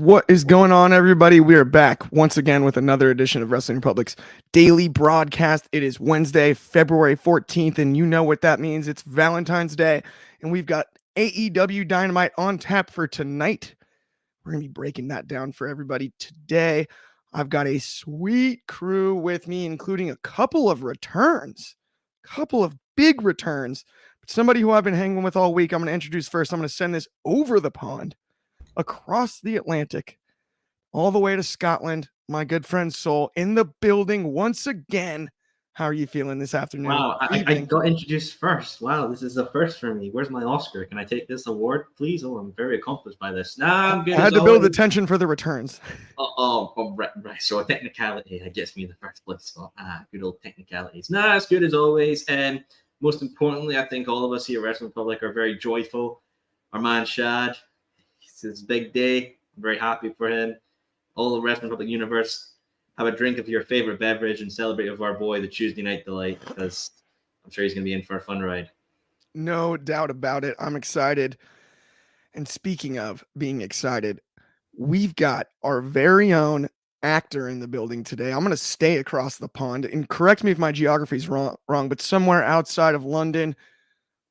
What is going on, everybody? We are back once again with another edition of Wrestling Republic's daily broadcast. It is Wednesday, February 14th, and you know what that means. It's Valentine's Day, and we've got AEW Dynamite on tap for tonight. We're going to be breaking that down for everybody today. I've got a sweet crew with me, including a couple of big returns. But somebody who I've been hanging with all week, I'm going to introduce first. I'm going to send this over the pond, across the Atlantic, all the way to Scotland. My good friend Soul in the building once again. How are you feeling this afternoon? Wow, I got introduced first. Wow, this is a first for me. Where's my Oscar? Can I take this award, please? Oh, I'm very accomplished by this. Nah, I'm good. I had to build the tension for the returns. Right. So a technicality that gets me in the first place. So, good old technicalities. Nah, as good as always. And most importantly, I think all of us here at Wrestling Republic are very joyful. Our man Shad, it's his big day. I'm very happy for him. All the Wrestling Republic universe, have a drink of your favorite beverage and celebrate with our boy, the Tuesday Night Delight, because I'm sure he's going to be in for a fun ride. No doubt about it. I'm excited. And speaking of being excited, we've got our very own actor in the building today. I'm going to stay across the pond, and correct me if my geography is wrong, but somewhere outside of London,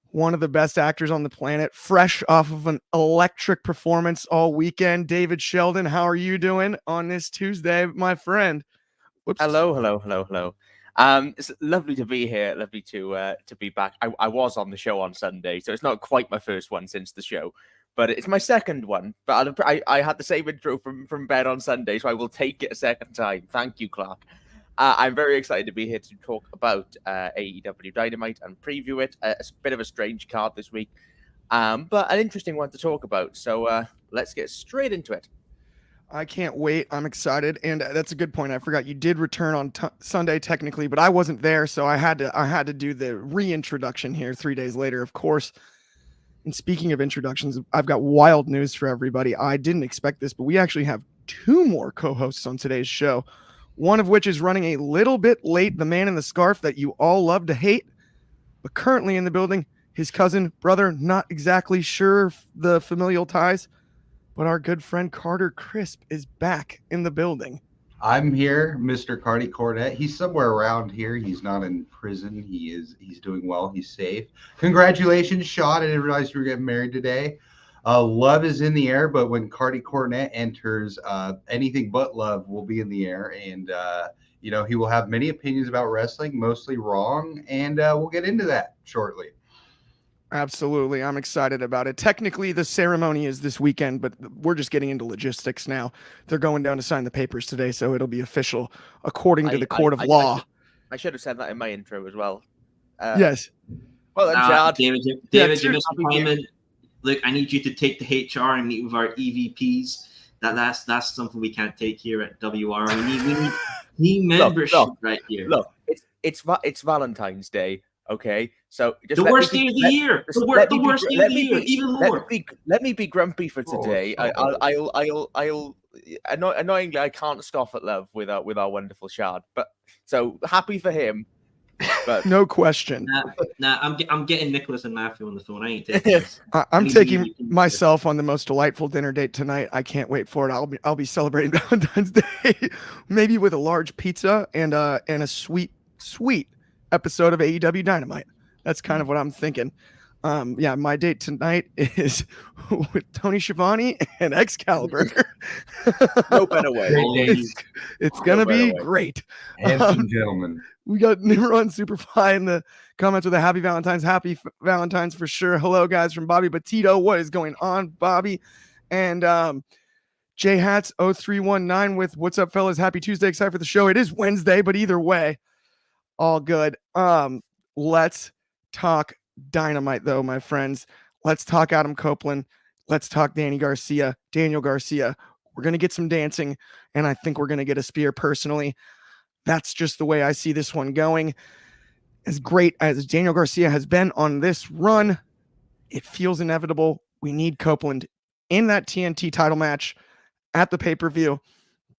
one of the best actors on the planet, fresh off of an electric performance all weekend. David Sheldon, how are you doing on this Tuesday, my friend? Whoops. Hello. It's lovely to be here. Lovely to be back. I was on the show on Sunday, so it's not quite my first one since the show, but it's my second one. But I had the same intro from bed on Sunday, so I will take it a second time. Thank you, Clark. I'm very excited to be here to talk about AEW Dynamite and preview it. It's a bit of a strange card this week, but an interesting one to talk about. So let's get straight into it. I can't wait. I'm excited, and that's a good point. I forgot you did return on Sunday technically, but I wasn't there, so I had to do the reintroduction here 3 days later, of course. And speaking of introductions, I've got wild news for everybody. I didn't expect this, but we actually have 2 more co-hosts on today's show. One of which is running a little bit late, the man in the scarf that you all love to hate, but currently in the building, his cousin, brother, not exactly sure the familial ties, but our good friend Carter Crisp is back in the building. I'm here, Mr. Cardi Cornette. He's somewhere around here. He's not in prison. He's doing well. He's safe. Congratulations, Sean. I didn't realize you were getting married today. Love is in the air, but when Cardi Cornette enters, anything but love will be in the air. And, he will have many opinions about wrestling, mostly wrong. And we'll get into that shortly. Absolutely. I'm excited about it. Technically, the ceremony is this weekend, but we're just getting into logistics now. They're going down to sign the papers today, so it'll be official according to the court of law. I should have said that in my intro as well. Yes. Well, then, Chad. David, you missed a comment. Look, I need you to take the HR and meet with our EVPs. That's something we can't take here at WR. We need membership right here. Look, it's Valentine's Day, okay? So just the worst day of the year. The worst day of the year. Even more. Let me be grumpy for today. Annoyingly, I can't scoff at love with our wonderful Shard. But so happy for him. But no question. I'm getting Nicholas and Matthew on the phone. I ain't taking this. I'm taking myself on the most delightful dinner date tonight. I can't wait for it. I'll be celebrating Valentine's Day, maybe with a large pizza and a sweet episode of AEW Dynamite. That's kind of what I'm thinking. My date tonight is with Tony Schiavone and Excalibur. No better way. It's gonna be great. Handsome gentlemen. We got Nimrod Superfly in the comments with a happy Valentine's. Happy Valentine's for sure. Hello, guys, from Bobby Petito. What is going on, Bobby? And J Hats 0319 with what's up, fellas? Happy Tuesday. Excited for the show. It is Wednesday, but either way, all good. Let's talk Dynamite, though, my friends. Let's talk Adam Copeland. Let's talk Daniel Garcia. We're going to get some dancing, and I think we're going to get a spear personally. That's just the way I see this one going. As great as Daniel Garcia has been on this run, it feels inevitable. We need Copeland in that TNT title match at the pay-per-view,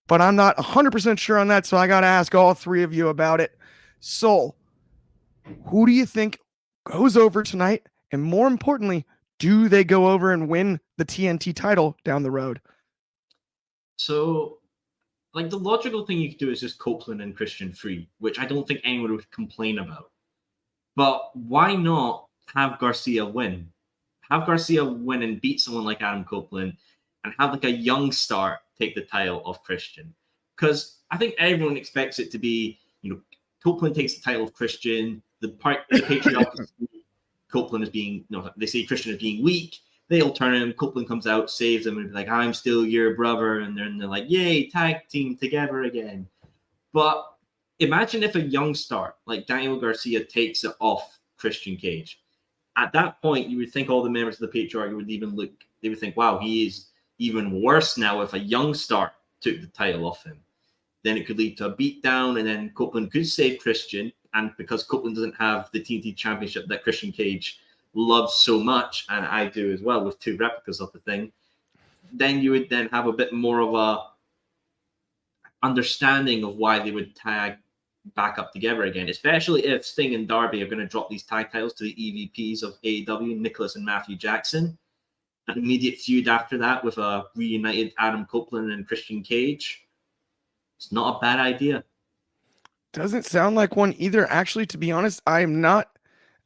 but I'm not 100% sure on that, so I got to ask all 3 of you about it. Soul, who do you think goes over tonight? And more importantly, do they go over and win the TNT title down the road? So, like, the logical thing you could do is just Copeland and Christian free, which I don't think anyone would complain about. But why not have Garcia win? Have Garcia win and beat someone like Adam Copeland and have like a young star take the title of Christian. Because I think everyone expects it to be, Copeland takes the title of Christian. The patriarch Copeland is being, they say Christian is being weak. They'll turn him. Copeland comes out, saves him, and be like, "I'm still your brother." And they're like, "Yay, tag team together again." But imagine if a young star like Daniel Garcia takes it off Christian Cage. At that point, you would think all the members of the patriarchy they would think, wow, he is even worse now if a young star took the title off him. Then it could lead to a beatdown, and then Copeland could save Christian. And because Copeland doesn't have the TNT championship that Christian Cage loves so much, and I do as well with 2 replicas of the thing, then you would then have a bit more of a understanding of why they would tag back up together again, especially if Sting and Darby are going to drop these tag titles to the EVPs of AEW, Nicholas and Matthew Jackson. An immediate feud after that with a reunited Adam Copeland and Christian Cage. It's not a bad idea. Doesn't sound like one either. Actually, to be honest, I am not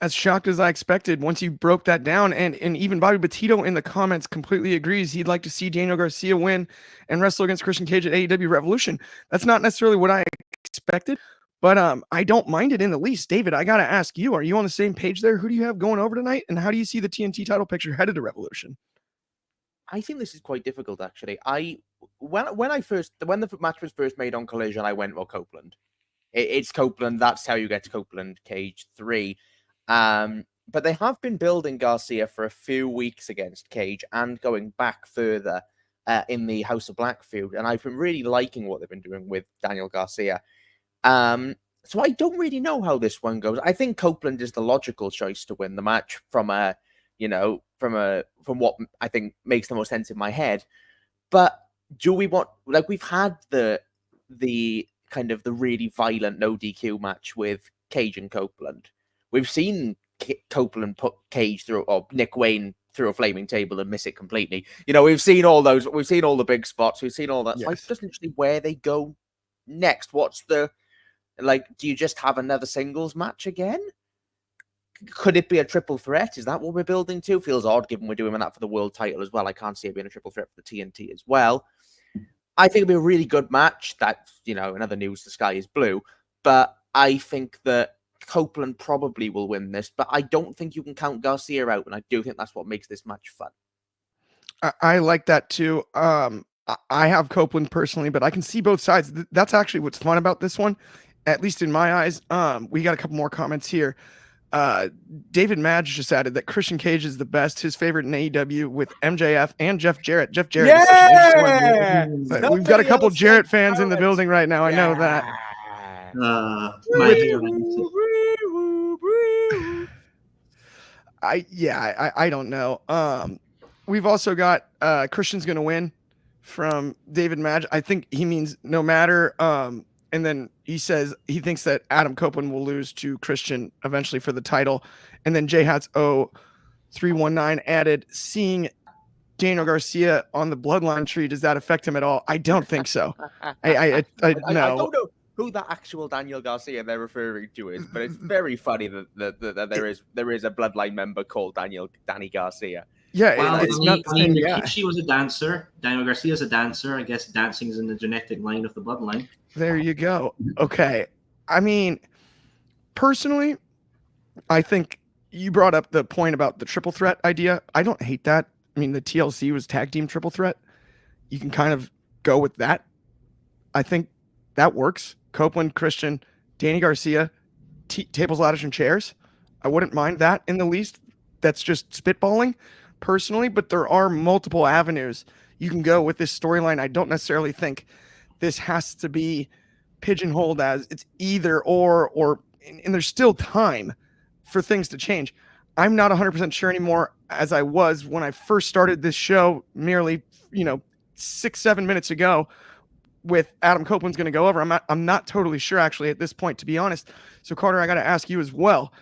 as shocked as I expected once you broke that down. And even Bobby Petito in the comments completely agrees. He'd like to see Daniel Garcia win and wrestle against Christian Cage at AEW Revolution. That's not necessarily what I expected, but I don't mind it in the least. David, I got to ask you, are you on the same page there? Who do you have going over tonight? And how do you see the TNT title picture headed to Revolution? I think this is quite difficult, actually. When the match was first made on Collision, I went, well, Copeland. It's Copeland. That's how you get to Copeland Cage 3. But they have been building Garcia for a few weeks against Cage and going back further in the House of Black feud. And I've been really liking what they've been doing with Daniel Garcia. So I don't really know how this one goes. I think Copeland is the logical choice to win the match from what I think makes the most sense in my head. But do we want, we've had the kind of the really violent no DQ match with Cage and Copeland. We've seen Copeland put Cage through, or Nick Wayne through a flaming table and miss it completely. We've seen all those. We've seen all the big spots. We've seen all that. Yes. So I'm just interested where they go next. What's the, do you just have another singles match again? Could it be a triple threat? Is that what we're building to? Feels odd given we're doing that for the world title as well. I can't see it being a triple threat for the TNT as well. I think it'll be a really good match. That, in other news, the sky is blue. But I think that Copeland probably will win this. But I don't think you can count Garcia out. And I do think that's what makes this match fun. I like that too. I have Copeland personally, but I can see both sides. That's actually what's fun about this one, at least in my eyes. We got a couple more comments here. David Madge just added that Christian Cage is the best, his favorite in AEW with MJF and Jeff Jarrett. Jeff Jarrett. Yeah! But we've got a couple Jarrett fans in the building right now. I know that. I don't know. We've also got Christian's gonna win from David Madge. I think he means no matter. And then he says he thinks that Adam Copeland will lose to Christian eventually for the title. And then Jhats 0319 added, seeing Daniel Garcia on the bloodline tree, does that affect him at all? I don't think so. I don't know who that actual Daniel Garcia they're referring to is, but it's very funny that there is a bloodline member called Danny Garcia. Yeah, well, it's not the same guy. She was a dancer. Daniel Garcia is a dancer. I guess dancing is in the genetic line of the bloodline. There you go. Okay. I mean, personally, I think you brought up the point about the triple threat idea. I don't hate that. I mean, the TLC was tag team triple threat. You can kind of go with that. I think that works. Copeland, Christian, Danny Garcia, tables, ladders, and chairs. I wouldn't mind that in the least. That's just spitballing personally, but there are multiple avenues you can go with this storyline. I don't necessarily think this has to be pigeonholed as it's either or and there's still time for things to change. I'm not 100% sure anymore as I was when I first started this show merely, 6-7 minutes ago with Adam Copeland's going to go over. I'm not totally sure actually at this point, to be honest. So Carter, I got to ask you as well.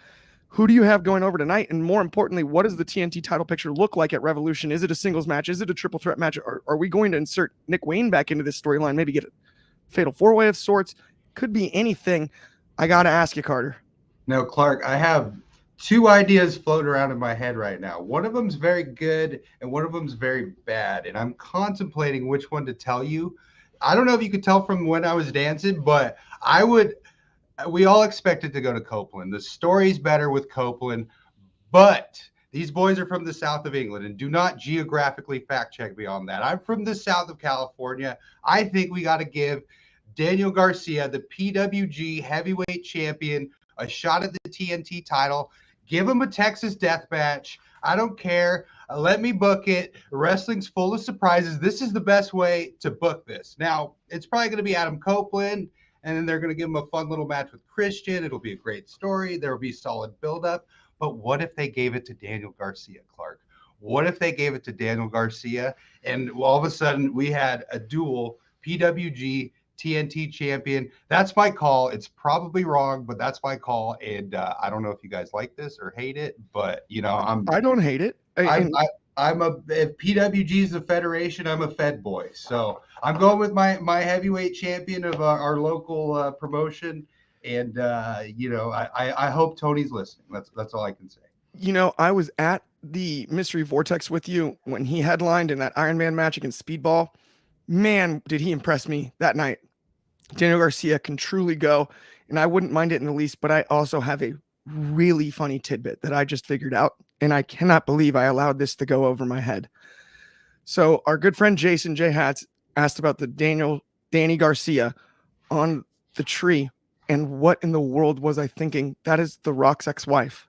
Who do you have going over tonight? And more importantly, what does the TNT title picture look like at Revolution? Is it a singles match? Is it a triple threat match? Are we going to insert Nick Wayne back into this storyline? Maybe get a fatal four-way of sorts? Could be anything. I got to ask you, Carter. Now, Clark, I have two ideas floating around in my head right now. One of them's very good and one of them's very bad. And I'm contemplating which one to tell you. I don't know if you could tell from when I was dancing, but we all expected to go to Copeland. The story's better with Copeland, but these boys are from the south of England, and do not geographically fact check me on that. I'm from the south of California. I think we got to give Daniel Garcia, the PWG heavyweight champion, a shot at the TNT title. Give him a Texas death match. I don't care. Let me book it. Wrestling's full of surprises. This is the best way to book this. Now, it's probably going to be Adam Copeland, and then they're going to give him a fun little match with Christian. It'll be a great story. There will be solid buildup. But what if they gave it to Daniel Garcia, Clark? What if they gave it to Daniel Garcia, and all of a sudden we had a dual PWG TNT champion? That's my call. It's probably wrong, but that's my call. And I don't know if you guys like this or hate it, but I don't hate it. If PWG is a federation, I'm a Fed boy. So I'm going with my heavyweight champion of our local promotion. And I hope Tony's listening. That's all I can say. I was at the Mystery Vortex with you when he headlined in that Iron Man match against Speedball. Man, did he impress me that night. Daniel Garcia can truly go, and I wouldn't mind it in the least, but I also have a really funny tidbit that I just figured out, and I cannot believe I allowed this to go over my head. So our good friend Jason J. Hats asked about the Danny Garcia on the tree, and what in the world was I thinking? That is The Rock's ex-wife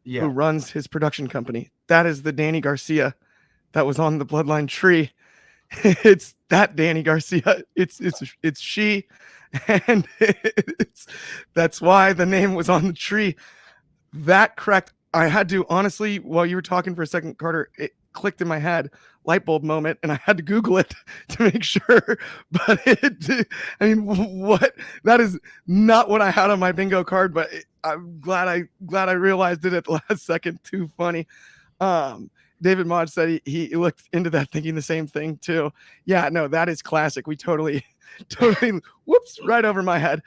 who runs his production company. That is the Danny Garcia that was on the Bloodline tree. It's that Danny Garcia. It's she, and that's why the name was on the tree. That correct. I had to honestly, while you were talking for a second, Carter, it clicked in my head, light bulb moment, and I had to Google it to make sure. But what? That is not what I had on my bingo card. But I'm glad I realized it at the last second. Too funny. David Mod said he looked into that thinking the same thing too. Yeah, no, that is classic. We totally, whoops, right over my head.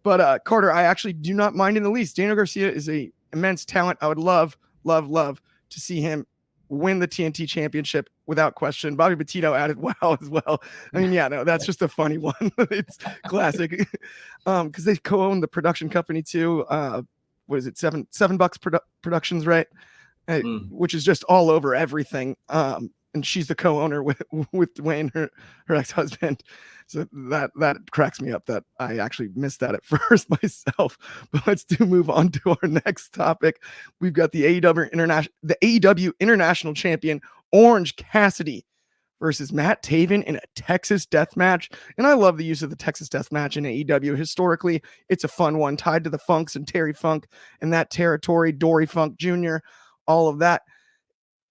But Carter, I actually do not mind in the least. Daniel Garcia is a immense talent. I would love to see him win the TNT championship without question. Bobby Petito added wow as well. I mean, yeah, no, that's just a funny one. It's classic. Because they co-own the production company too. What is it? Seven Bucks Productions, right? Which is just all over everything. And she's the co-owner with Dwayne, her ex-husband. So that cracks me up that I actually missed that at first myself. But let's move on to our next topic. We've got the AEW International Champion Orange Cassidy versus Matt Taven in a Texas death match. And I love the use of the Texas death match in AEW. Historically, it's a fun one tied to the Funks and Terry Funk and that territory, Dory Funk Jr., all of that.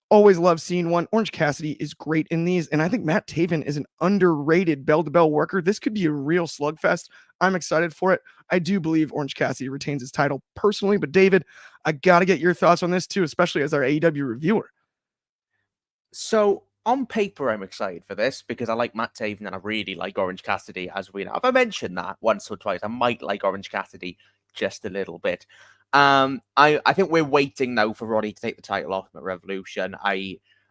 Always love seeing one. Orange Cassidy is great in these, and I think Matt Taven is an underrated bell-to-bell worker. This could be a real slugfest. I'm excited for it. I do believe Orange Cassidy retains his title personally, but David, I got to get your thoughts on this too, especially as our AEW reviewer. So on paper, I'm excited for this because I like Matt Taven and I really like Orange Cassidy, as we know. If I mentioned that once or twice, I might like Orange Cassidy just a little bit. I think we're waiting now for Roddy to take the title off at Revolution.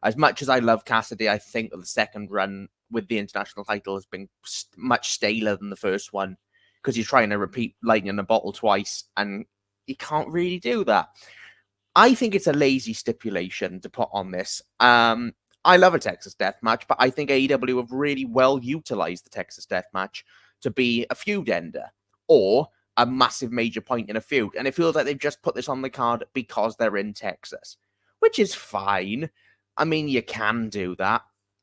As much as I love Cassidy, I think that the second run with the international title has been much staler than the first one because you're trying to repeat lightning in a bottle twice and you can't really do that. I think it's a lazy stipulation to put on this. I love a Texas death match, but I think AEW have really well utilized the Texas death match to be a feud ender or a massive major point in a feud. And it feels like they've just put this on the card because they're in Texas, which is fine. I mean, you can do that,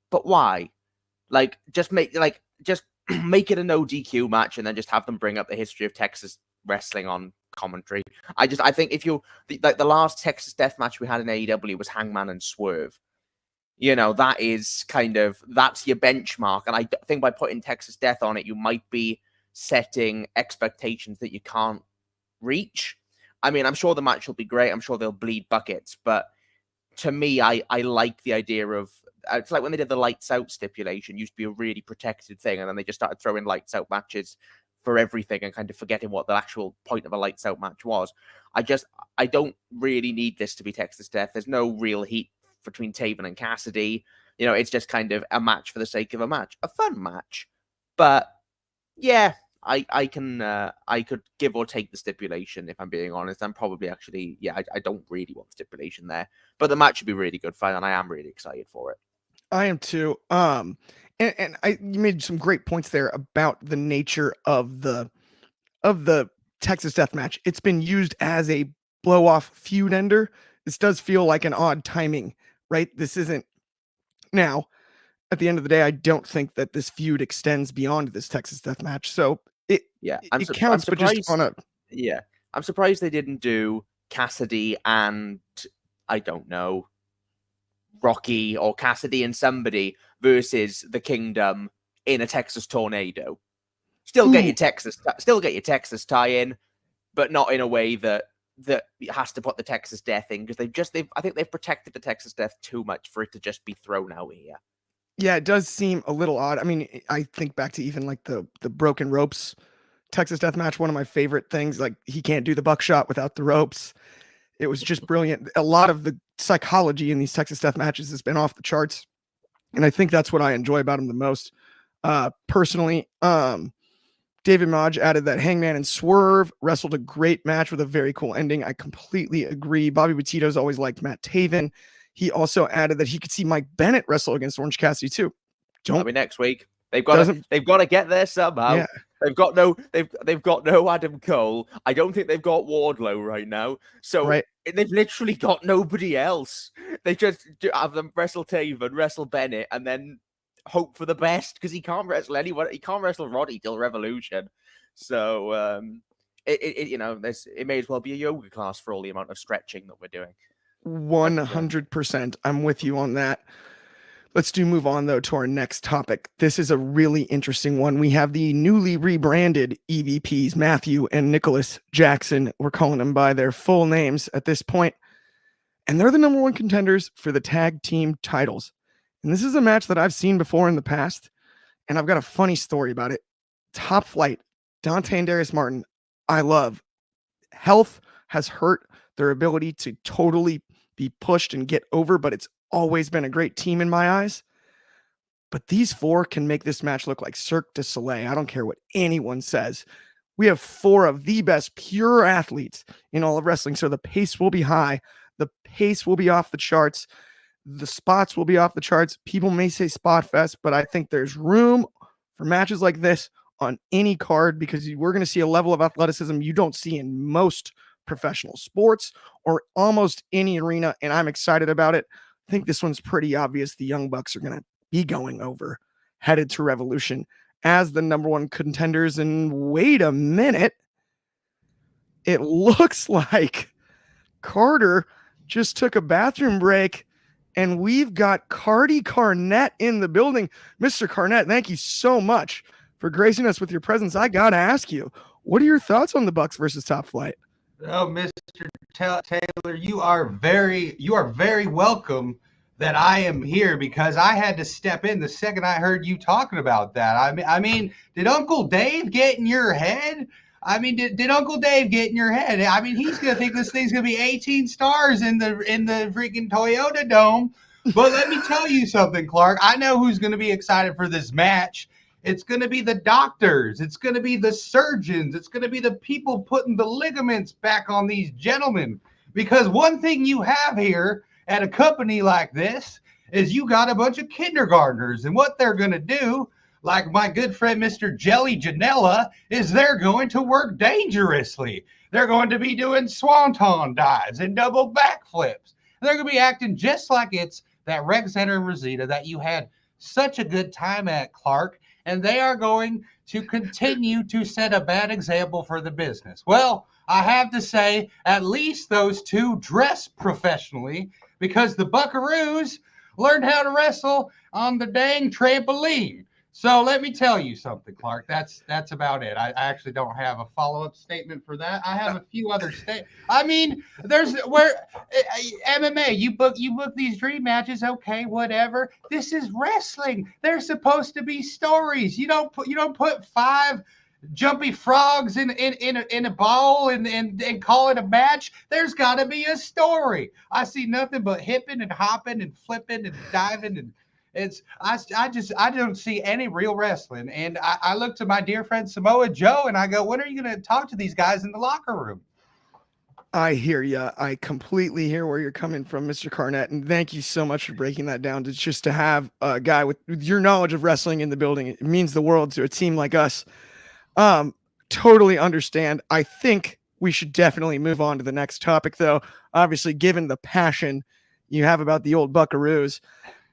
but why? Just make it a no DQ match and then just have them bring up the history of Texas wrestling on commentary. I think if the last Texas death match we had in AEW was Hangman and Swerve. That is that's your benchmark. And I think by putting Texas death on it, you might be setting expectations that you can't reach. I mean, I'm sure the match will be great. I'm sure they'll bleed buckets, but to me, I like the idea of, it's like when they did the lights out stipulation, used to be a really protected thing, and then they just started throwing lights out matches for everything and kind of forgetting what the actual point of a lights out match was. I don't really need this to be Texas Death. There's no real heat between Taven and Cassidy. You know, it's just kind of a match for the sake of a match, a fun match. But yeah, I could give or take the stipulation, if I'm being honest. I'm probably actually, I don't really want stipulation there, but the match should be really good fun, and I am really excited for it. I am too. And you made some great points there about the nature of the Texas Death Match. It's been used as a blow off feud ender. This does feel like an odd timing, right? This isn't now. At the end of the day, I don't think that this feud extends beyond this Texas Death Match. So it counts, but just on a I'm surprised they didn't do Cassidy and, I don't know, Rocky or Cassidy and somebody versus the Kingdom in a Texas Tornado. Still get your Texas tie-in, but not in a way that has to put the Texas Death in, because I think they've protected the Texas Death too much for it to just be thrown out here. Yeah, it does seem a little odd. I mean, I think back to even like the broken ropes Texas Death Match, one of my favorite things. Like, he can't do the buckshot without the ropes. It was just brilliant. A lot of the psychology in these Texas Death Matches has been off the charts, and I think that's what I enjoy about them the most. Personally, David Maj added that Hangman and Swerve wrestled a great match with a very cool ending. I completely agree. Bobby Batito's always liked Matt Taven. He also added that he could see Mike Bennett wrestle against Orange Cassidy too. That'll be next week. They've got to get there somehow. Yeah. They've got no Adam Cole. I don't think they've got Wardlow right now. So they've literally got nobody else. They just have them wrestle Taven, wrestle Bennett, and then hope for the best, because he can't wrestle anyone. He can't wrestle Roddy till Revolution. So it may as well be a yoga class for all the amount of stretching that we're doing. 100%. I'm with you on that. Let's move on, though, to our next topic. This is a really interesting one. We have the newly rebranded EVPs, Matthew and Nicholas Jackson. We're calling them by their full names at this point. And they're the number one contenders for the tag team titles. And this is a match that I've seen before in the past. And I've got a funny story about it. Top Flight, Dante and Darius Martin, I love. Health has hurt their ability to totally be pushed and get over, but it's always been a great team in my eyes. But these four can make this match look like Cirque du Soleil. I don't care what anyone says. We have four of the best pure athletes in all of wrestling, so the pace will be high. The pace will be off the charts. The spots will be off the charts. People may say spot fest, but I think there's room for matches like this on any card, because we're going to see a level of athleticism you don't see in most professional sports or almost any arena, and I'm excited about it. I think this one's pretty obvious. The Young Bucks are going to be going over, headed to Revolution as the number one contenders. And wait a minute, it looks like Carter just took a bathroom break, and we've got Cardi Carnett in the building. Mr. Carnett, thank you so much for gracing us with your presence. I got to ask you, what are your thoughts on the Bucks versus Top Flight? Oh, Mr. Taylor, you are very welcome that I am here, because I had to step in the second I heard you talking about that. I mean, did Uncle Dave get in your head? I mean, did Uncle Dave get in your head? I mean, he's gonna think this thing's gonna be 18 stars in the freaking Toyota Dome. But let me tell you something, Clark. I know who's gonna be excited for this match. It's going to be the doctors. It's going to be the surgeons. It's going to be the people putting the ligaments back on these gentlemen. Because one thing you have here at a company like this is you got a bunch of kindergartners. And what they're going to do, like my good friend Mr. Jelly Janela, is they're going to work dangerously. They're going to be doing swanton dives and double backflips. They're going to be acting just like it's that rec center in Rosita that you had such a good time at, Clark. And they are going to continue to set a bad example for the business. Well, I have to say, at least those two dress professionally, because the Buckaroos learned how to wrestle on the dang trampoline. So let me tell you something, Clark. That's about it. I actually don't have a follow-up statement for that. I have a few other I mean, there's where MMA, you book these dream matches, okay, whatever. This is wrestling. There's supposed to be stories. You don't put 5 jumpy frogs in a ball and call it a match. There's got to be a story. I see nothing but hipping and hopping and flipping and diving, and I don't see any real wrestling. And I look to my dear friend Samoa Joe and I go, when are you going to talk to these guys in the locker room? I hear you. I completely hear where you're coming from, Mr. Carnett, and thank you so much for breaking that down. To have a guy with your knowledge of wrestling in the building, it means the world to a team like us. Totally understand. I think we should definitely move on to the next topic, though. Obviously, given the passion you have about the old Buckaroos,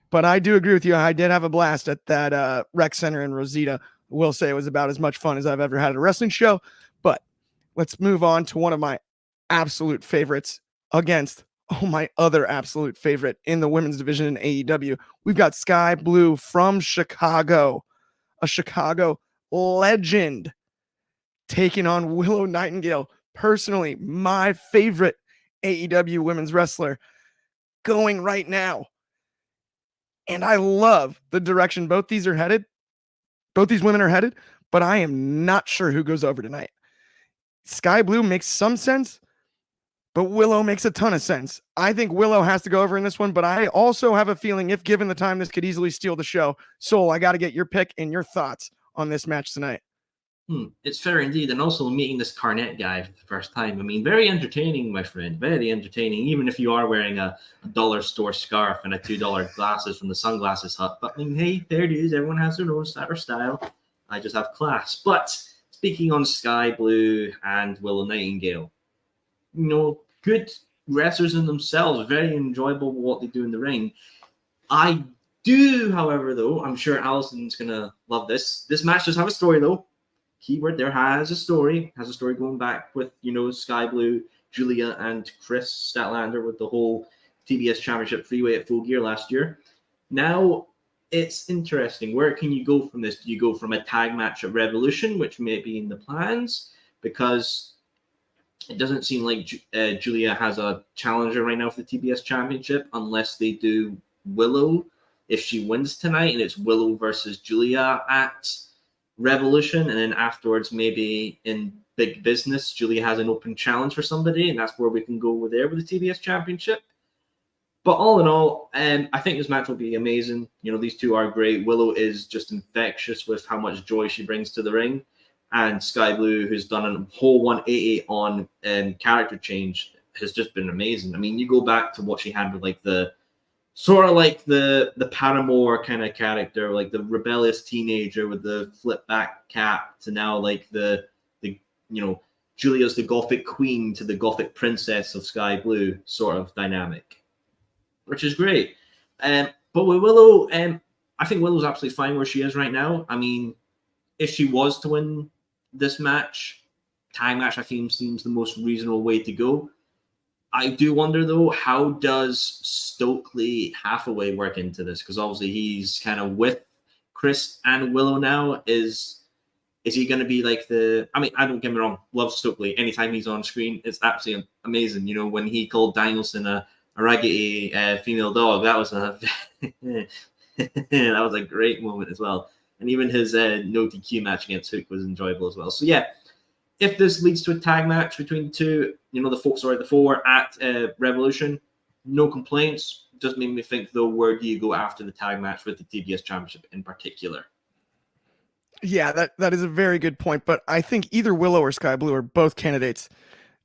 but I do agree with you. I did have a blast at that rec center in Rosita. Will say it was about as much fun as I've ever had at a wrestling show. But let's move on to one of my absolute favorites against my other absolute favorite in the women's division in AEW. We've got Sky Blue from Chicago, a Chicago legend, taking on Willow Nightingale. Personally, my favorite AEW women's wrestler going right now. And I love the direction both these women are headed, but I am not sure who goes over tonight. Sky Blue makes some sense, but Willow makes a ton of sense. I think Willow has to go over in this one, but I also have a feeling if given the time, this could easily steal the show. Soul, I got to get your pick and your thoughts on this match tonight. It's fair indeed. And also meeting this Carnett guy for the first time. I mean, very entertaining, my friend. Very entertaining, even if you are wearing a dollar store scarf and a $2 glasses from the Sunglasses Hut. But I mean, hey, there it is. Everyone has their own style. I just have class. But speaking on Sky Blue and Willow Nightingale, good wrestlers in themselves, very enjoyable what they do in the ring. I do, however, though, I'm sure Allison's going to love this. This match does have a story, though. Keyword there, has a story going back with, Sky Blue, Julia, and Chris Statlander with the whole TBS Championship freeway at Full Gear last year. Now, it's interesting. Where can you go from this? Do you go from a tag match at Revolution, which may be in the plans? Because it doesn't seem like Julia has a challenger right now for the TBS Championship, unless they do Willow. If she wins tonight and it's Willow versus Julia at Revolution, and then afterwards maybe in Big Business Julia has an open challenge for somebody, and that's where we can go with the TBS Championship. But all in all, I think this match will be amazing. These two are great. Willow is just infectious with how much joy she brings to the ring, and Sky Blue, who's done a whole 180 on character change, has just been amazing. I mean, you go back to what she had with the Paramore kind of character, like the rebellious teenager with the flip back cap, to now the Julia's the Gothic queen to the Gothic princess of Sky Blue sort of dynamic, which is great. But with Willow, I think Willow's absolutely fine where she is right now. I mean, if she was to win this match, tag match, I think seems the most reasonable way to go. I do wonder, though, how does Stokely Hathaway work into this? Because obviously he's kind of with Chris and Willow now. Is he going to be I don't get me wrong, love Stokely. Anytime he's on screen, it's absolutely amazing. When he called Danielson a raggedy female dog, that was that was a great moment as well. And even his no DQ match against Hook was enjoyable as well. So yeah, if this leads to a tag match between the two, the four at Revolution, no complaints. Just made me think, though, where do you go after the tag match with the TBS Championship in particular? Yeah, that is a very good point. But I think either Willow or Sky Blue are both candidates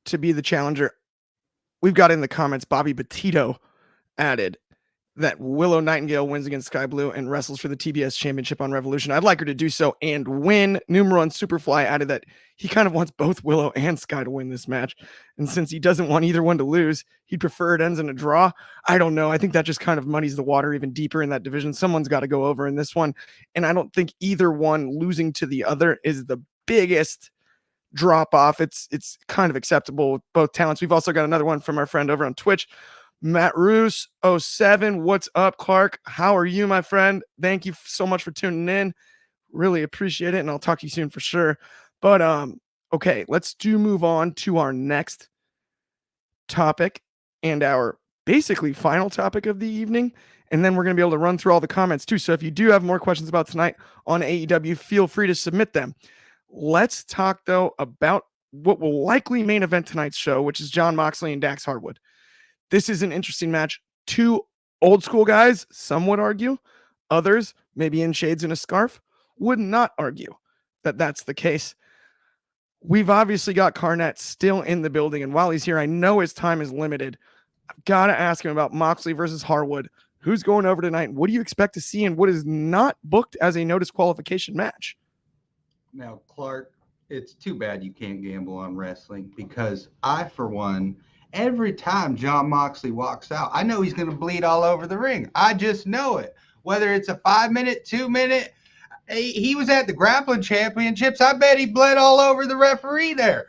to be the challenger. We've got in the comments, Bobby Petito added that Willow Nightingale wins against Sky Blue and wrestles for the TBS Championship on Revolution. I'd like her to do so and win. Numero and Superfly added that he kind of wants both Willow and Sky to win this match. And since he doesn't want either one to lose, he'd prefer it ends in a draw. I don't know. I think that just kind of muddies the water even deeper in that division. Someone's got to go over in this one. And I don't think either one losing to the other is the biggest drop off. It's kind of acceptable with both talents. We've also got another one from our friend over on Twitch, Matt Roos 07. What's up, Clark? How are you, my friend? Thank you so much for tuning in. Really appreciate it, and I'll talk to you soon for sure. But okay, let's move on to our next topic and our basically final topic of the evening. And then we're going to be able to run through all the comments too. So if you do have more questions about tonight on AEW, feel free to submit them. Let's talk though about what will likely main event tonight's show, which is Jon Moxley and Dax Harwood. This is an interesting match. Two old school guys, some would argue. Others, maybe in shades and a scarf, would not argue that that's the case. We've obviously got Carnett still in the building, and while he's here, I know his time is limited. I've got to ask him about Moxley versus Harwood. Who's going over tonight? What do you expect to see, and what is not booked as a no disqualification match? Now, Clark, it's too bad you can't gamble on wrestling, because I, for one, every time Jon Moxley walks out, I know he's going to bleed all over the ring. I just know it. Whether it's a 5-minute, 2-minute, he was at the grappling championships. I bet he bled all over the referee there.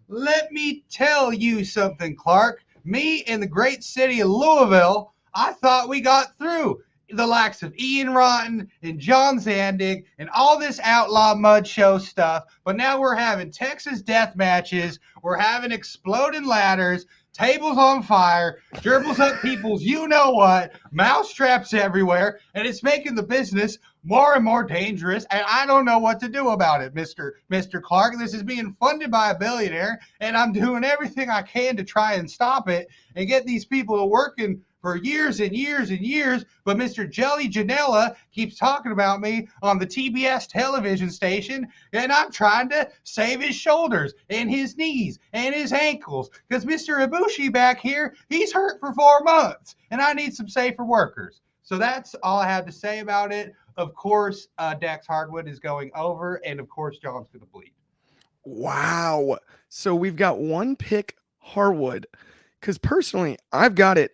Let me tell you something, Clark. Me in the great city of Louisville, I thought we got through the likes of Ian Rotten and John Zandig and all this outlaw mud show stuff. But now we're having Texas death matches. We're having exploding ladders, tables on fire, gerbils up people's you-know-what, mouse traps everywhere, and it's making the business more and more dangerous, and I don't know what to do about it, Mr. Clark. This is being funded by a billionaire, and I'm doing everything I can to try and stop it and get these people working for years and years and years, but Mr. Jelly Janela keeps talking about me on the TBS television station, and I'm trying to save his shoulders and his knees and his ankles, because Mr. Ibushi back here, he's hurt for 4 months, and I need some safer workers. So that's all I have to say about it. Of course, Dax Harwood is going over, and of course, John's going to bleed. Wow. So we've got one pick Harwood, because personally, I've got it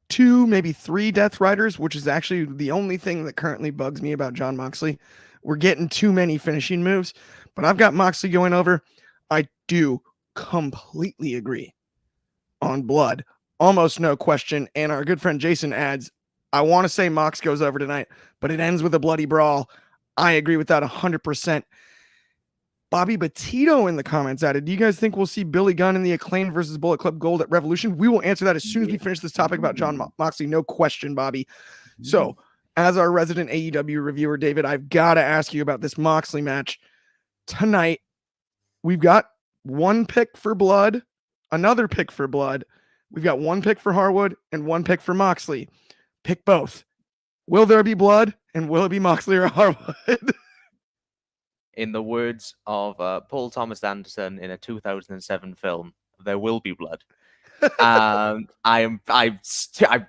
2, maybe 3 Death Riders, which is actually the only thing that currently bugs me about Jon Moxley. We're getting too many finishing moves, but I've got Moxley going over. I do completely agree on blood. Almost no question. And our good friend Jason adds, I want to say Mox goes over tonight, but it ends with a bloody brawl. I agree with that 100%. Bobby Batito in the comments added, do you guys think we'll see Billy Gunn in the Acclaim versus Bullet Club Gold at Revolution? We will answer that as soon as we finish this topic about Jon Moxley. No question, Bobby. So, as our resident AEW reviewer, David, I've got to ask you about this Moxley match. Tonight, we've got one pick for blood, another pick for blood. We've got one pick for Harwood and one pick for Moxley. Pick both. Will there be blood, and will it be Moxley or Harwood? In the words of Paul Thomas Anderson in a 2007 film, there will be blood. I'm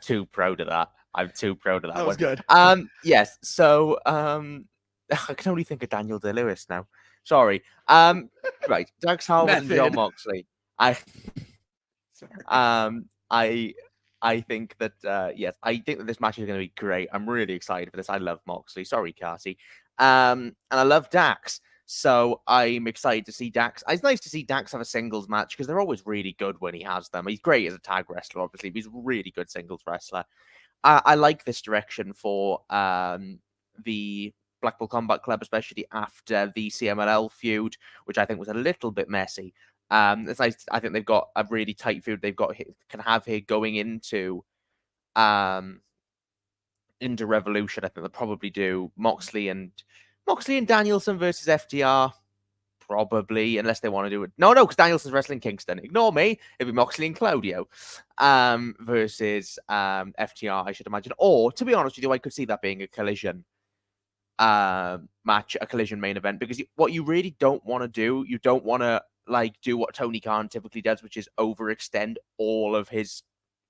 too proud of that. I'm too proud of that. That was good. Yes. So I can only think of Daniel Day-Lewis now. Sorry. Right. Dax Harwood and Jon Moxley. I think that yes, I think that this match is going to be great. I'm really excited for this. I love Moxley. Sorry, Cassie. And I love Dax. So I'm excited to see Dax. It's nice to see Dax have a singles match because they're always really good when he has them. He's great as a tag wrestler, obviously, but he's a really good singles wrestler. I like this direction for the Blackpool Combat Club, especially after the CMLL feud, which I think was a little bit messy. It's nice. I think they've got a really tight feud. They've got can have here going into Revolution. I think they'll probably do Moxley and Danielson versus FTR, probably, unless they want to do it. No, because Danielson's wrestling Kingston. Ignore me. It'll be Moxley and Claudio versus FTR, I should imagine. Or, to be honest with you, I could see that being a collision match, a collision main event, because what you really don't want to do, you don't want to do what Tony Khan typically does, which is overextend all of his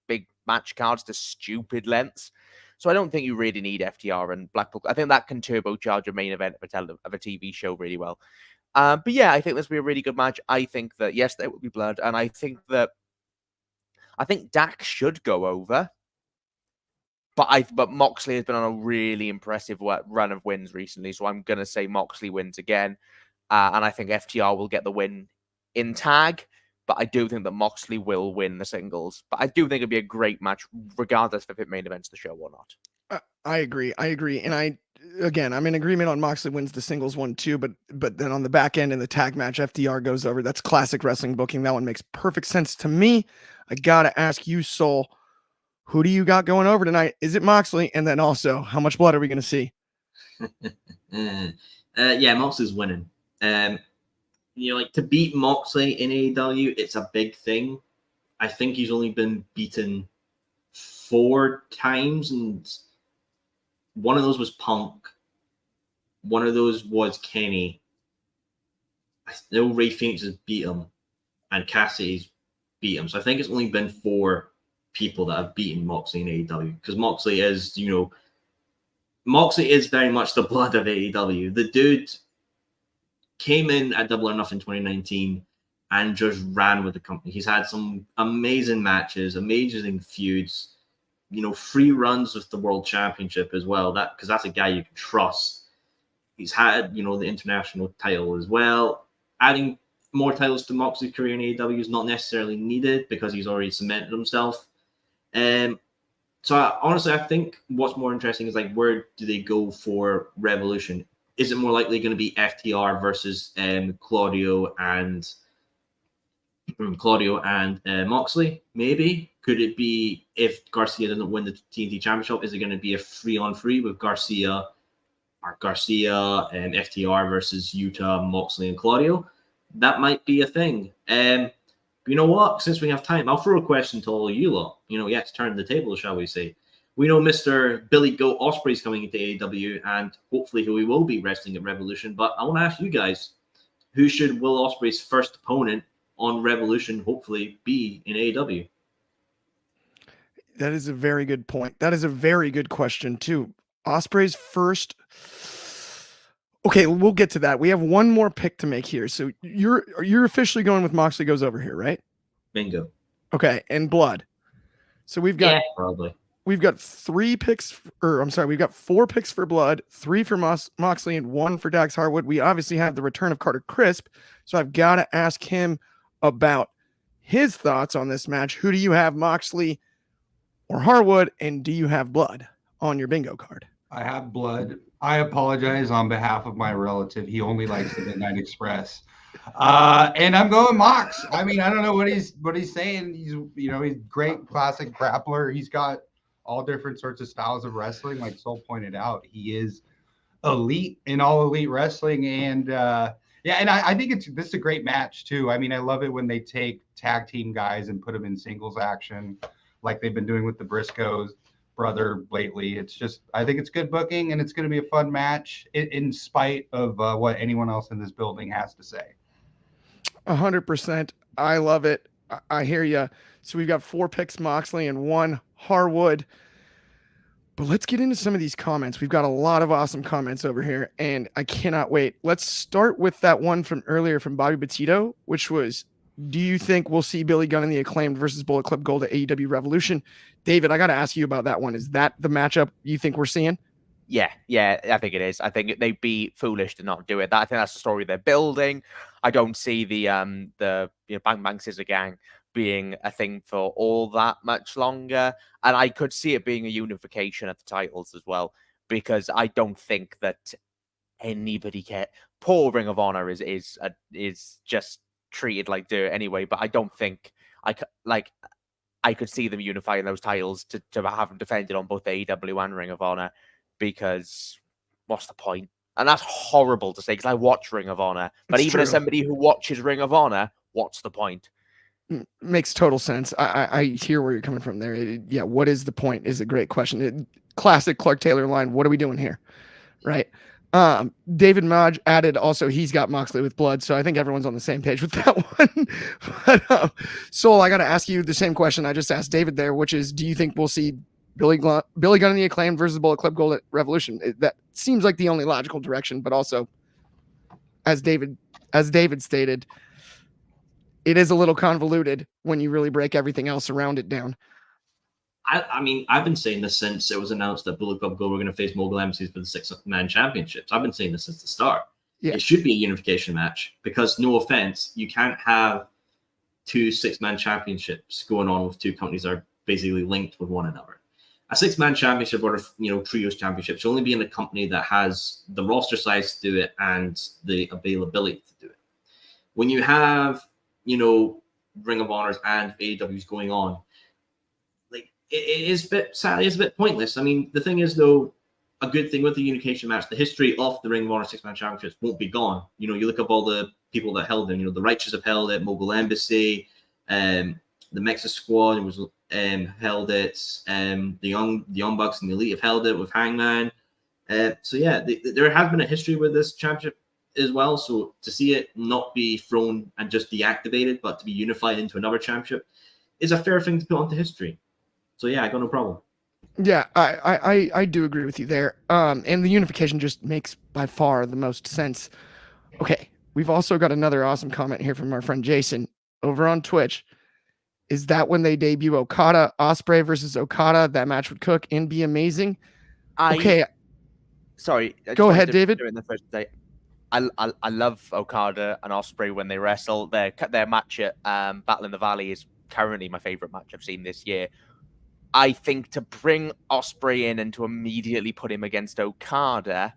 big match cards to stupid lengths. So I don't think you really need FTR and Blackpool. I think that can turbocharge a main event of a TV show really well. But yeah, I think this will be a really good match. I think that, yes, there will be blood. And I think Dax should go over. But Moxley has been on a really impressive run of wins recently. So I'm going to say Moxley wins again. And I think FTR will get the win in tag. But I do think that Moxley will win the singles. But I do think it'll be a great match, regardless if it main events the show or not. I agree. And I'm in agreement on Moxley wins the singles one too, but then on the back end in the tag match, FDR goes over. That's classic wrestling booking. That one makes perfect sense to me. I gotta ask you, Soul, who do you got going over tonight? Is it Moxley? And then also, how much blood are we gonna see? Yeah, Moxley's winning. Like to beat Moxley in AEW, it's a big thing. I think he's only been beaten 4 times, and one of those was Punk. One of those was Kenny. I know Ray Phoenix has beat him, and Cassidy's beat him. So I think it's only been 4 people that have beaten Moxley in AEW, because Moxley is very much the blood of AEW. The dude came in at Double or Nothing 2019 and just ran with the company. He's had some amazing matches, amazing feuds, free runs with the World Championship as well. Because that's a guy you can trust. He's had, the international title as well. Adding more titles to Moxley's career in AEW is not necessarily needed because he's already cemented himself. So honestly, I think what's more interesting is where do they go for Revolution? Is it more likely going to be FTR versus Claudio and Moxley? Maybe. Could it be, if Garcia doesn't win the TNT Championship, is it going to be a 3-on-3 with Garcia, FTR versus Yuta, Moxley, and Claudio? That might be a thing. You know what? Since we have time, I'll throw a question to all of you lot. Yes, turn the table, shall we say. We know Mr. Billy Goat Ospreay's coming into AEW, and hopefully he will be wrestling at Revolution. But I want to ask you guys, who should Will Ospreay's first opponent on Revolution hopefully be in AEW? That is a very good point. That is a very good question too. Ospreay's first. Okay, we'll get to that. We have one more pick to make here. So you're officially going with Moxley goes over here, right? Bingo. Okay, and blood. So we've got probably. We've got 4 picks for blood, 3 for Moxley, and 1 for Dax Harwood. We obviously have the return of Carter Crisp, so I've got to ask him about his thoughts on this match. Who do you have, Moxley or Harwood, and do you have blood on your bingo card? I have blood. I apologize on behalf of my relative. He only likes the Midnight Express. And I'm going Mox. I mean, I don't know what he's saying. He's great classic grappler. He's got all different sorts of styles of wrestling. Like Soul pointed out, he is elite in all elite wrestling. And and I think this is a great match too. I mean, I love it when they take tag team guys and put them in singles action, like they've been doing with the Briscoes brother lately. I think it's good booking, and it's going to be a fun match in spite of what anyone else in this building has to say. 100%. I love it. I hear you. So we've got 4 picks, Moxley, and 1 Harwood. But let's get into some of these comments. We've got a lot of awesome comments over here, and I cannot wait. Let's start with that one from earlier from Bobby Petito, which was, do you think we'll see Billy Gunn and the Acclaimed versus Bullet Club Gold at AEW Revolution? David, I got to ask you about that one. Is that the matchup you think we're seeing? Yeah, I think it is. I think they'd be foolish to not do it. I think that's the story they're building. I don't see the Bang Bang Scissor Gang being a thing for all that much longer, and I could see it being a unification of the titles as well, because I don't think that anybody cares. Poor Ring of Honor is just treated like dirt anyway, but I don't think I could see them unifying those titles to have them defended on both AEW and Ring of Honor. Because what's the point? And that's horrible to say, because I watch Ring of Honor. But even as somebody who watches Ring of Honor, what's the point? Makes total sense. I hear where you're coming from there. Yeah, what is the point is a great question. Classic Clark Taylor line. What are we doing here? Right. David Maj added also he's got Moxley with blood, so I think everyone's on the same page with that one. But Soul, I got to ask you the same question I just asked David there, which is, do you think we'll see Billy Gunn and the Acclaimed versus Bullet Club Gold at Revolution? That seems like the only logical direction, but also, as David stated, it is a little convoluted when you really break everything else around it down. I mean, I've been saying this since it was announced that Bullet Club Gold were going to face Mogul Embassies for the 6-man championships. I've been saying this since the start. Yeah. It should be a unification match because, no offense, you can't have 2 6-man championships going on with 2 companies that are basically linked with one another. a 6-man championship or trios championship should only be in a company that has the roster size to do it and the availability to do it. When you have Ring of Honors and AEW's going on, like it is sadly a bit pointless. I mean, the thing is though, a good thing with the unification match, the history of the Ring of Honor 6-man championships won't be gone. You look up all the people that held them. The Righteous have held it, Mogul Embassy, the Mexa Squad was held it, the Young Bucks and the Elite have held it with Hangman. So yeah, there has been a history with this championship as well. So to see it not be thrown and just deactivated, but to be unified into another championship is a fair thing to put onto history. So yeah, I got no problem. Yeah, I do agree with you there. And the unification just makes by far the most sense. Okay, we've also got another awesome comment here from our friend Jason over on Twitch. Is that when they debut Okada, Ospreay versus Okada? That match would cook and be amazing. Sorry. Go ahead, David. In the first day, I love Okada and Ospreay when they wrestle. Their match at Battle in the Valley is currently my favorite match I've seen this year. I think to bring Ospreay in and to immediately put him against Okada,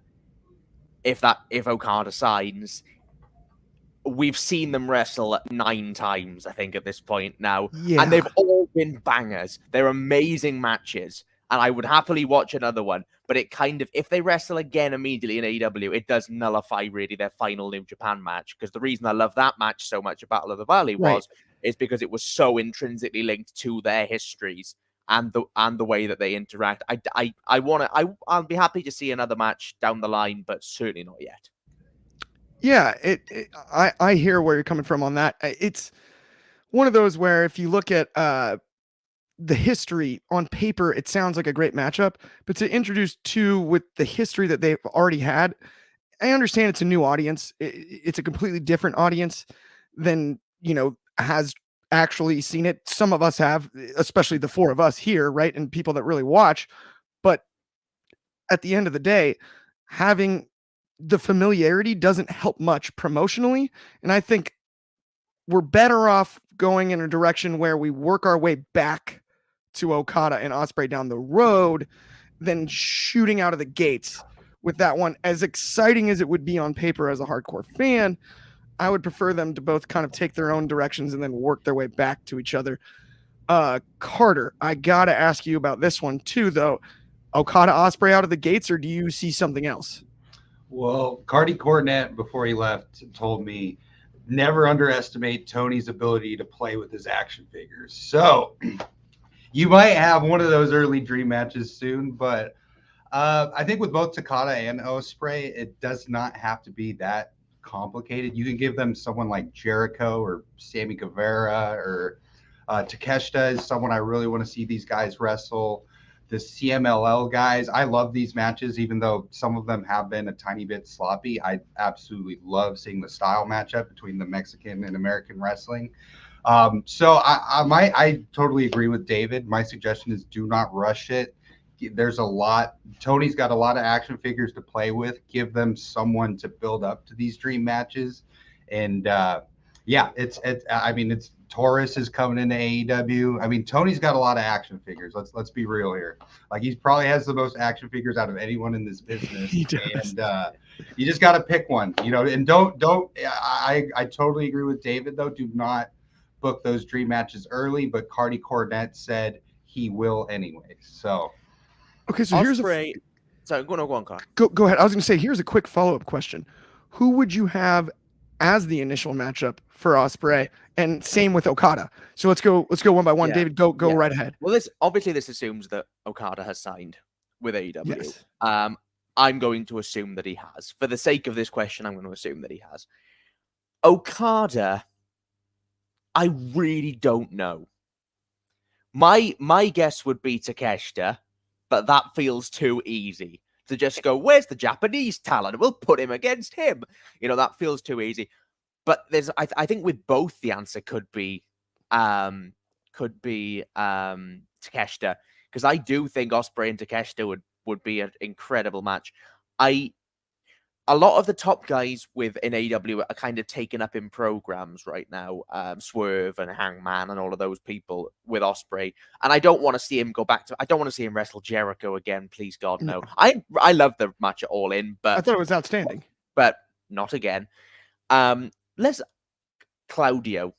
if Okada signs, we've seen them wrestle 9 times, I think, at this point now. Yeah. And they've all been bangers. They're amazing matches. And I would happily watch another one. But it kind of, if they wrestle again immediately in AEW, it does nullify really their final New Japan match. Because the reason I love that match so much at Battle of the Valley is because it was so intrinsically linked to their histories and the way that they interact. I'll be happy to see another match down the line, but certainly not yet. Yeah, I hear where you're coming from on that. It's one of those where if you look at the history on paper, it sounds like a great matchup, but to introduce two with the history that they've already had, I understand it's a new audience. It's a completely different audience than, has actually seen it. Some of us have, especially the 4 of us here, right? And people that really watch. But at the end of the day, having the familiarity doesn't help much promotionally. And I think we're better off going in a direction where we work our way back to Okada and Ospreay down the road than shooting out of the gates with that one. As exciting as it would be on paper as a hardcore fan, I would prefer them to both kind of take their own directions and then work their way back to each other. Carter, I got to ask you about this one too, though. Okada Ospreay out of the gates, or do you see something else? Well, Cardi Cornette, before he left, told me never underestimate Tony's ability to play with his action figures. So you might have one of those early dream matches soon, but I think with both Takada and Ospreay, it does not have to be that complicated. You can give them someone like Jericho or Sammy Guevara, or Takeshita is someone I really want to see these guys wrestle. The CMLL guys, I love these matches, even though some of them have been a tiny bit sloppy. I absolutely love seeing the style matchup between the Mexican and American wrestling. So I totally agree with David. My suggestion is do not rush it. There's a lot. Tony's got a lot of action figures to play with. Give them someone to build up to these dream matches. And it's Taurus is coming into AEW. I mean, Tony's got a lot of action figures. Let's be real here. Like, he probably has the most action figures out of anyone in this business. He does. And you just got to pick one, and don't. I totally agree with David, though. Do not book those dream matches early. But Cardi Cornette said he will anyway. So okay, so Ospreay, sorry, go on, Carl. Go ahead. I was going to say, here's a quick follow-up question. Who would you have as the initial matchup for Ospreay, and same with Okada? So let's go one by one. Yeah. David, go right ahead. Well, this assumes that Okada has signed with AEW. Yes. I'm going to assume that he has. For the sake of this question, I'm going to assume that he has. Okada, I really don't know. My guess would be Takeshita, but that feels too easy. To just go, where's the Japanese talent? We'll put him against him. That feels too easy. But I think with both the answer could be Takeshita, because I do think Ospreay and Takeshita would be an incredible match. a lot of the top guys within AEW are kind of taken up in programs right now. Swerve and Hangman and all of those people with Ospreay. And I don't want to see him go back to. I don't want to see him wrestle Jericho again. Please God, no. I love the match at All In, but I thought it was outstanding. But not again. Let's Claudio.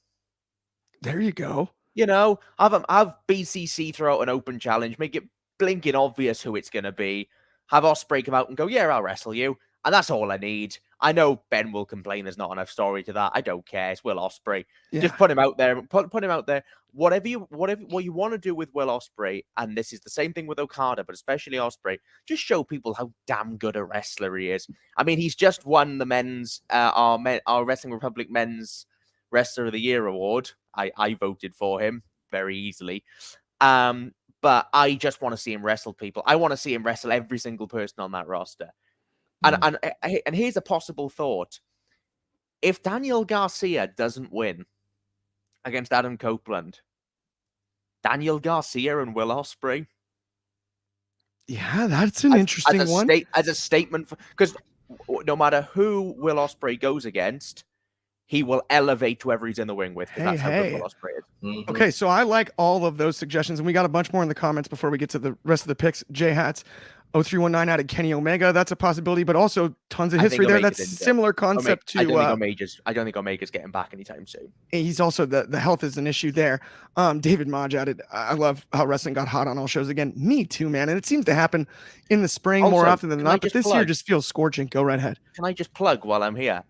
There you go. You know, have BCC throw out an open challenge, make it blinking obvious who it's going to be. Have Ospreay come out and go, yeah, I'll wrestle you. And that's all I need. I know Ben will complain there's not enough story to that. I don't care. It's Will Ospreay. Yeah. Just put him out there. Put him out there. What you want to do with Will Ospreay, and this is the same thing with Okada, but especially Ospreay, just show people how damn good a wrestler he is. I mean, he's just won the men's our Wrestling Republic Men's Wrestler of the Year award. I voted for him very easily. But I just want to see him wrestle people. I want to see him wrestle every single person on that roster. And here's a possible thought. If Daniel Garcia doesn't win against Adam Copeland, Daniel Garcia and Will Ospreay. Yeah, that's an interesting one. As a statement, because no matter who Will Ospreay goes against, he will elevate whoever he's in the ring with. That's how good Will Ospreay is. Mm-hmm. Okay, so I like all of those suggestions, and we got a bunch more in the comments before we get to the rest of the picks. J-Hats 0319 added Kenny Omega. That's a possibility, but also tons of history there. That's similar concept to. I don't think Omega's getting back anytime soon. He's also the health is an issue there. David Maj added, I love how wrestling got hot on all shows again. Me too, man. And it seems to happen in the spring more often than not. But this year just feels scorching. Go right ahead. Can I just plug while I'm here?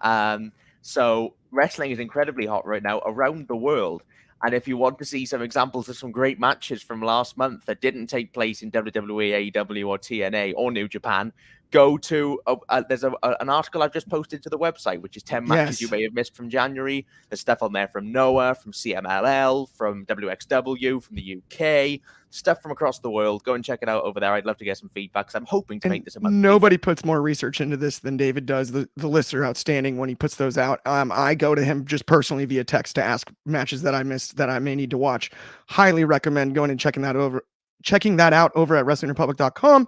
So wrestling is incredibly hot right now around the world. And if you want to see some examples of some great matches from last month that didn't take place in WWE, AEW, or TNA, or New Japan, go to there's an article I've just posted to the website, which is 10 matches you may have missed from January. There's stuff on there from Noah, from CMLL, from WXW, from the UK, stuff from across the world. Go and check it out over there. I'd love to get some feedback because I'm hoping to make this a month. Nobody puts more research into this than David does. The lists are outstanding when he puts those out. I go to him just personally via text to ask matches that I missed that I may need to watch. Highly recommend going and checking that out over at WrestlingRepublic.com.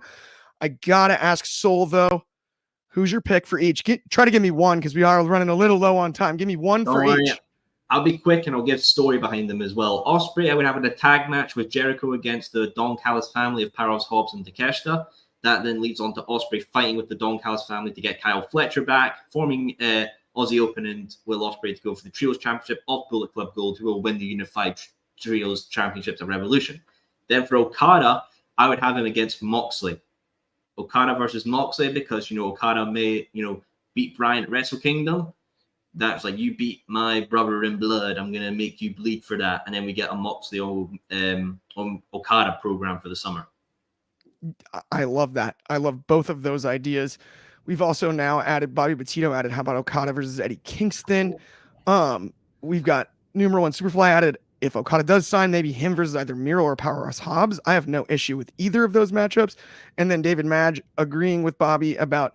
I gotta ask Soul though, who's your pick for each? Try to give me one because we are running a little low on time. Give me one for each. I'll be quick and I'll give story behind them as well. Ospreay, I would have in a tag match with Jericho against the Don Callis family of Powerhouse Hobbs and Takeshita. That then leads on to Ospreay fighting with the Don Callis family to get Kyle Fletcher back, forming Aussie Open and Will Ospreay to go for the Trios Championship of Bullet Club Gold, who will win the Unified Trios Championships of Revolution. Then for Okada, I would have him against Moxley. Okada versus Moxley because, Okada may, beat Bryan at Wrestle Kingdom. That's like, you beat my brother in blood. I'm going to make you bleed for that. And then we get a Moxley on Okada program for the summer. I love that. I love both of those ideas. We've also now added Bobby Petito added. How about Okada versus Eddie Kingston? We've got numero one Superfly added. If Okada does sign, maybe him versus either Miro or Powerhouse Hobbs. I have no issue with either of those matchups. And then David Madge agreeing with Bobby about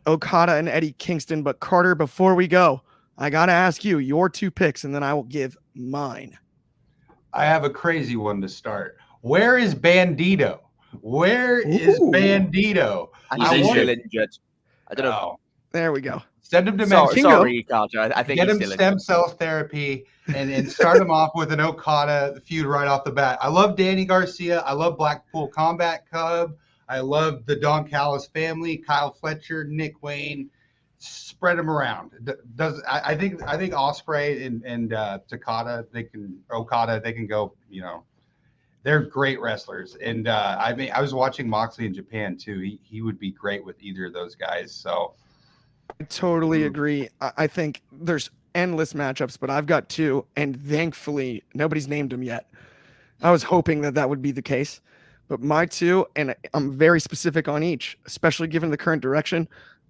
Okada and Eddie Kingston. But Carter, before we go, I got to ask you your two picks, and then I will give mine. I have a crazy one to start. Where is Bandito? Where is Bandito? He's still injured. I don't know. There we go. Send him to Mexico. Sorry, Carter. I think get him stem cell therapy and start him off with an Okada feud right off the bat. I love Danny Garcia. I love Blackpool Combat Club. I love the Don Callis family, Kyle Fletcher, Nick Wayne. Spread them around. I think Ospreay and Okada they can go. They're great wrestlers. And I was watching Moxley in Japan too. He would be great with either of those guys. So. I totally agree. I think there's endless matchups, but I've got two, and thankfully nobody's named them yet. I was hoping that would be the case, but my two, and I'm very specific on each, especially given the current direction.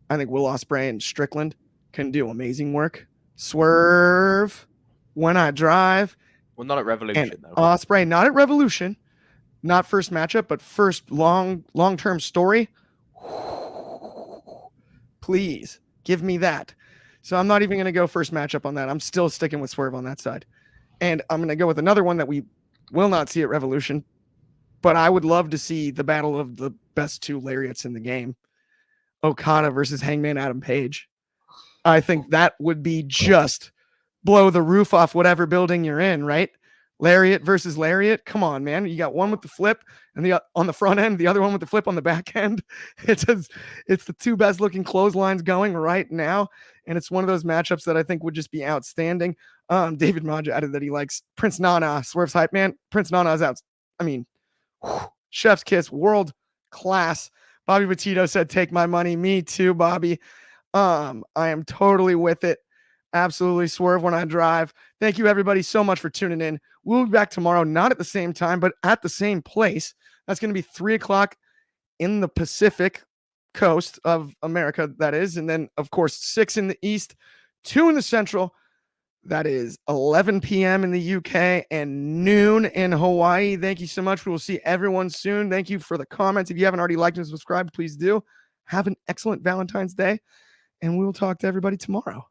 I think Will Ospreay and Strickland can do amazing work. Swerve, When I Drive. Well, not at Revolution, and though. Ospreay, not at Revolution, not first matchup, but first long-term story. Please. Give me that. So I'm not even going to go first matchup on that. I'm still sticking with Swerve on that side. And I'm going to go with another one that we will not see at Revolution, but I would love to see the battle of the best two lariats in the game. Okada versus Hangman Adam Page. I think that would be just blow the roof off whatever building you're in, right? Lariat versus Lariat. Come on, man. You got one with the flip and the on the front end, the other one with the flip on the back end. It's the two best looking clotheslines going right now. And it's one of those matchups that I think would just be outstanding. David Maja added that he likes Prince Nana, Swerve's hype man. Prince Nana is out. I mean, chef's kiss, world class. Bobby Petito said, take my money. Me too, Bobby. I am totally with it. Absolutely swerve when I drive. Thank you everybody so much for tuning in. We'll be back tomorrow, not at the same time, but at the same place. That's going to be 3:00 in the Pacific coast of America, that is. And then, of course, 6 in the East, 2 in the Central. That is 11 p.m. in the UK and noon in Hawaii. Thank you so much. We will see everyone soon. Thank you for the comments. If you haven't already liked and subscribed, please do. Have an excellent Valentine's Day, and we will talk to everybody tomorrow.